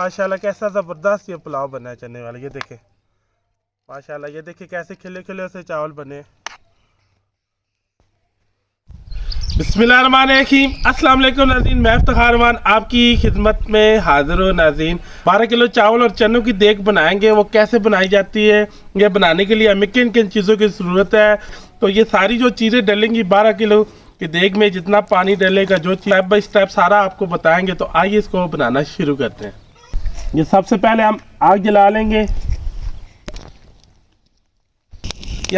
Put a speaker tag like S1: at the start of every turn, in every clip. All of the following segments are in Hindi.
S1: माशाल्लाह कैसा ज़बरदस्त ये पुलाव बना है चने वाला। ये देखें माशाल्लाह, ये देखिए कैसे खिले खिले से चावल बने। बिस्मिल्लाहिर्रहमानिर्रहीम। अस्सलाम वालेकुम नाज़रीन, मैं इफ्तिखार मान आपकी खिदमत में हाजिर हूँ। नाज़रीन 12 किलो चावल और चनों की देग बनाएंगे, वो कैसे बनाई जाती है, ये बनाने के लिए हमें किन किन चीज़ों की ज़रूरत है। तो ये सारी जो चीज़ें डलेंगी 12 किलो की देग में, जितना पानी डलेगा, जो स्टेप बाई स्टेप सारा आपको बताएंगे। तो आइए इसको बनाना शुरू करते हैं। ये सबसे पहले हम आग जला लेंगे।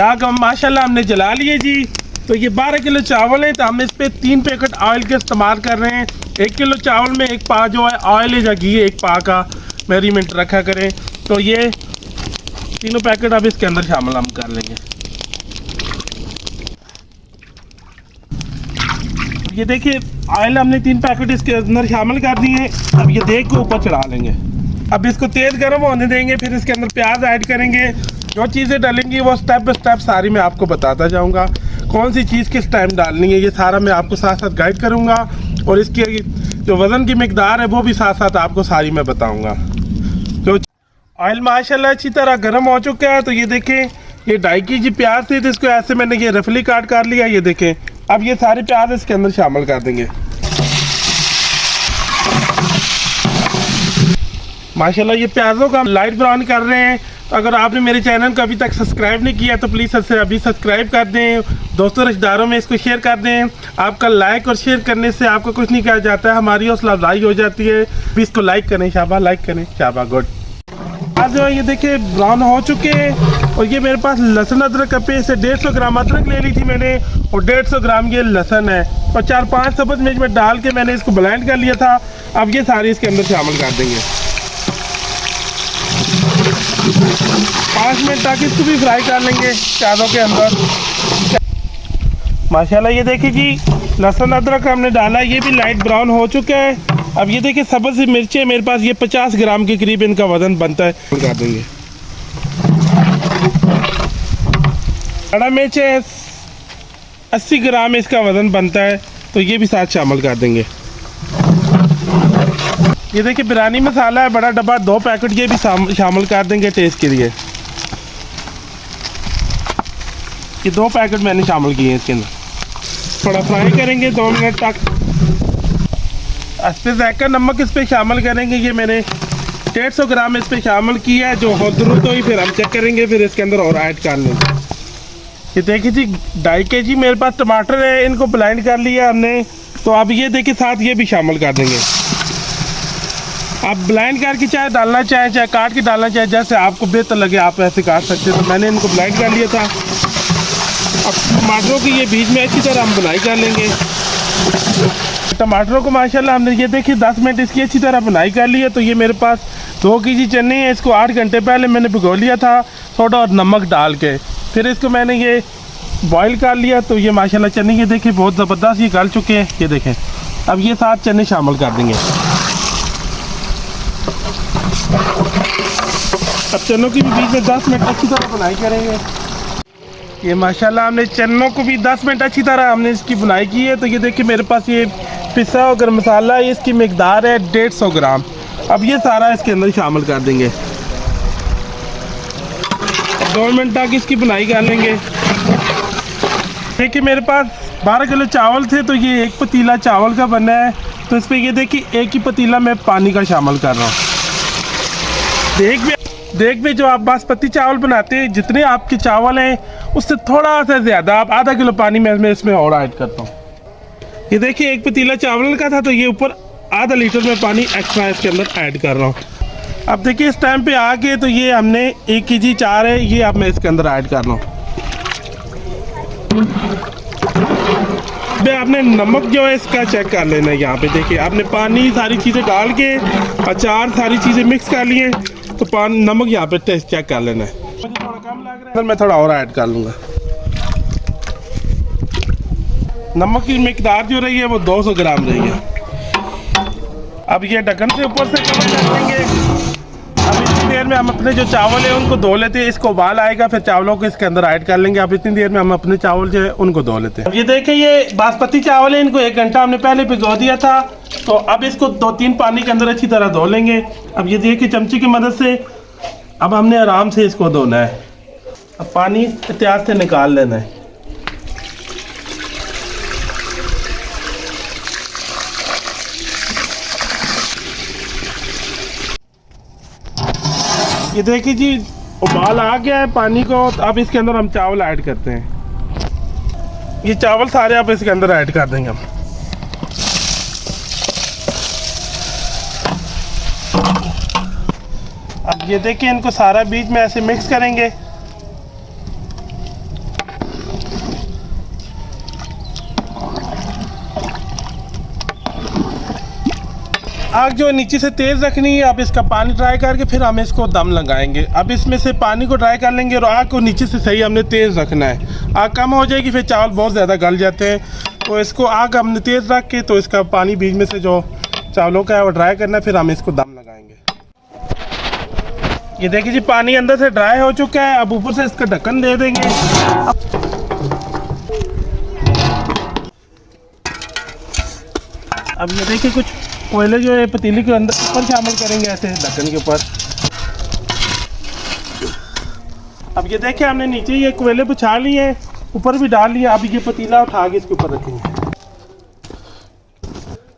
S1: आग हम माशाल्लाह हमने जला लिए जी। तो ये 12 किलो चावल है, तो हम इस पे 3 पैकेट ऑयल के इस्तेमाल कर रहे हैं। 1 किलो चावल में 1 पा जो है ऑयल है या घी 1 पा का मेजरमेंट रखा करें। तो ये तीनों पैकेट अब इसके अंदर शामिल हम कर लेंगे। ये देखिए ऑयल हमने 3 पैकेट इसके अंदर शामिल कर दिए हैं। अब ये देग को ऊपर चढ़ा लेंगे। अब इसको तेज़ गर्म होने देंगे, फिर इसके अंदर प्याज ऐड करेंगे। जो चीज़ें डालेंगी वो स्टेप बाय स्टेप सारी मैं आपको बताता जाऊंगा। कौन सी चीज़ किस टाइम डालनी है ये सारा मैं आपको साथ साथ गाइड करूंगा, और इसकी जो वज़न की मिकदार है वो भी साथ साथ आपको सारी मैं बताऊंगा। तो ऑयल माशाल्लाह अच्छी तरह गर्म हो चुका है। तो ये देखें ये 2.5 kg प्याज थे, तो इसको ऐसे मैंने ये रफली काट कर लिया। ये देखें अब ये सारे प्याज इसके अंदर शामिल कर देंगे। माशाल्लाह ये प्याज़ों का हम लाइट ब्राउन कर रहे हैं। अगर आपने मेरे चैनल को अभी तक सब्सक्राइब नहीं किया तो प्लीज़ सबसे अभी सब्सक्राइब कर दें, दोस्तों रिश्तेदारों में इसको शेयर कर दें। आपका लाइक और शेयर करने से आपको कुछ नहीं कहा जाता है, हमारी हौसला अफजाई हो जाती है। प्लीज़ इसको लाइक करें, शाबा लाइक करें, शाबा गुड। आज जो ये देखिए ब्राउन हो चुके हैं। और ये मेरे पास लहसुन अदरक का पेस्ट है। 150 ग्राम अदरक ले ली थी मैंने, और 150 ग्राम ये लहसुन है, और 4-5 सब्ज़ मिर्च में डाल के मैंने इसको ब्लेंड कर लिया था। अब ये सारी इसके अंदर शामिल कर देंगे 5 मिनट, ताकि इसको भी फ्राई कर लेंगे प्याज़ों के अंदर। माशाल्लाह ये देखिए जी लहसुन अदरक हमने डाला, ये भी लाइट ब्राउन हो चुका है। अब ये देखिए सब्ज़ मिर्चें मेरे पास ये 50 ग्राम के करीब इनका वज़न बनता है, कर देंगे। बड़ा मिर्च है 80 ग्राम इसका वज़न बनता है, तो ये भी साथ शामिल कर देंगे। ये देखिए बिरयानी मसाला है बड़ा डब्बा, 2 पैकेट ये भी शामिल कर देंगे टेस्ट के लिए। ये 2 पैकेट मैंने शामिल किए हैं इसके अंदर। थोड़ा फ्राई करेंगे 2 मिनट तक। इस पर ज़ायका नमक इस पर शामिल करेंगे। ये मैंने 150 ग्राम इस पर शामिल किया है। जो हो ज़रूरत होगी फिर हम चेक करेंगे, फिर इसके अंदर और ऐड कर लेंगे। ये देखिए जी 2.5 kg मेरे पास टमाटर है, इनको ब्लेंड कर लिया हमने। तो अब ये देखिए साथ ये भी शामिल कर देंगे। आप ब्लेंड करके चाहे डालना चाहे काट के डालना चाहे, जैसे आपको बेहतर लगे आप ऐसे काट सकते हैं। तो मैंने इनको ब्लेंड कर लिया था। अब टमाटरों की ये बीच में अच्छी तरह हम बुनाई कर लेंगे। टमाटरों को माशाल्लाह हमने ये देखिए 10 मिनट इसकी अच्छी तरह बुनाई कर ली है। तो ये मेरे पास 2 kg चने हैं, इसको 8 घंटे पहले मैंने भिगो लिया था सोडा और नमक डाल के। फिर इसको मैंने ये बॉईल कर लिया। तो ये माशाल्लाह चने ये देखिए बहुत ज़बरदस्त ये गल चुके हैं। ये देखें अब ये 7 चने शामिल कर देंगे। अब चनों की भी बीच में 10 मिनट अच्छी तरह बुनाई करेंगे। ये माशाल्लाह हमने चनों को भी 10 मिनट अच्छी तरह हमने इसकी बुनाई की है। तो ये देखिए मेरे पास ये पिसा हुआ गरम मसाला है, इसकी मिकदार है 150 ग्राम। अब ये सारा इसके अंदर शामिल कर देंगे। 2 मिनट तक इसकी बुनाई कर लेंगे। देखिए मेरे पास 12 किलो चावल थे, तो ये 1 पतीला चावल का बना है। तो इस पर ये देखिए 1 ही पतीला मैं पानी का शामिल कर रहा हूँ। देख में जो आप बासमती चावल बनाते हैं, जितने आपके चावल हैं उससे थोड़ा सा ज़्यादा आप आधा किलो पानी मैं इसमें और ऐड करता हूँ। ये देखिए 1 पतीला चावल का था, तो ये ऊपर आधा लीटर में पानी एक्स्ट्रा इसके अंदर ऐड कर रहा हूँ। अब देखिए इस टाइम पे आके तो ये हमने 1 kg चार है, ये अब मैं इसके अंदर ऐड कर रहा हूँ। आपने नमक जो है इसका चेक कर लेना है। यहाँ पे देखिए आपने पानी सारी चीज़ें डाल के अचार सारी चीज़ें मिक्स कर लिए, तो पानी नमक यहाँ पे टेस्ट चेक कर लेना है। मुझे थोड़ा कम लग रहा है, मैं थोड़ा और ऐड कर लूँगा। नमक की मिकदार जो रही है वो 200 ग्राम रही है। अब ये ढक्कन से ऊपर से कवर कर देंगे। अब इसकी देर में हम अपने जो चावल है उनको धो लेते हैं। इसको उबाल आएगा फिर चावलों को इसके अंदर ऐड कर लेंगे। अब इतनी देर में हम अपने चावल जो है उनको धो लेते हैं। अब ये देखिए ये बासमती चावल है, इनको 1 घंटा हमने पहले भिगो दिया था। तो अब इसको 2-3 पानी के अंदर अच्छी तरह धो लेंगे। अब ये देखिए चमची की मदद से अब हमने आराम से इसको धोना है। अब पानी एहतियात से निकाल लेना है। ये देखिए जी उबाल आ गया है पानी को। अब इसके अंदर हम चावल ऐड करते हैं। ये चावल सारे आप इसके अंदर ऐड कर देंगे हम। अब ये देखिए इनको सारा बीच में ऐसे मिक्स करेंगे। आग जो नीचे से तेज़ रखनी है। अब इसका पानी ड्राई करके फिर हम इसको दम लगाएंगे। अब इसमें से पानी को ड्राई कर लेंगे और आग को नीचे से सही हमने तेज़ रखना है। आग कम हो जाएगी फिर चावल बहुत ज़्यादा गल जाते हैं। तो इसको आग हमने तेज़ रख के तो इसका पानी बीच में से जो चावलों का है वो ड्राई करना है, फिर हम इसको दम लगाएंगे। ये देखिए जी पानी अंदर से ड्राई हो चुका है। अब ऊपर से इसका ढक्कन दे देंगे। अब ये देखिए कुछ कोयले जो है पतीली के अंदर ऊपर शामिल करेंगे ऐसे ढक्कन के ऊपर। अब ये देखिए हमने नीचे ये कोयले बिछा लिए हैं, ऊपर भी डाल लिया। अब ये पतीला उठा के इसके ऊपर रखेंगे।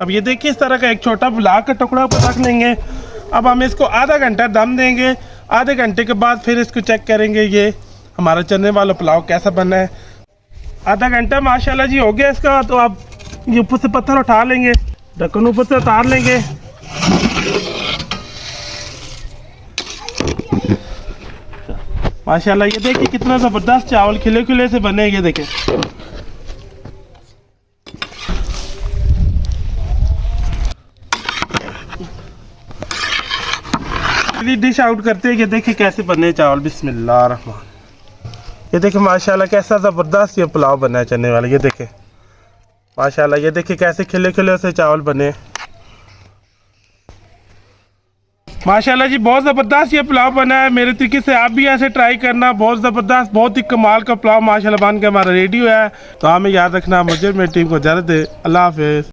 S1: अब ये देखिए इस तरह का एक छोटा ब्लाक का टुकड़ा ऊपर रख लेंगे। अब हम इसको आधा घंटा दम देंगे। आधे घंटे के बाद फिर इसको चेक करेंगे ये हमारा चने वाला पुलाव कैसा बना है। आधा घंटा माशाल्लाह जी हो गया इसका। तो अब ये ऊपर से पत्थर उठा लेंगे, ढक्कन ऊपर से उतार लेंगे। माशाल्लाह ये देखिए कितना ज़बरदस्त चावल खिले खिले से बने। ये देखें डिश आउट करते हैं। ये देखिए कैसे बने चावल। बिस्मिल्लाह रहमान। ये देखिए माशाल्लाह कैसा ज़बरदस्त ये पुलाव बना है चने वाला। ये देखें माशाल्लाह ये देखिए कैसे खिले खिले से चावल बने। माशाल्लाह जी बहुत ज़बरदस्त ये पुलाव बना है। मेरे तरीके से आप भी ऐसे ट्राई करना। बहुत ज़बरदस्त बहुत ही कमाल का पुलाव माशाल्लाह बन के हमारा रेडी हुआ है। तो हमें याद रखना। मुझे मेरी टीम को इजाज़त दे। अल्लाह हाफिज़।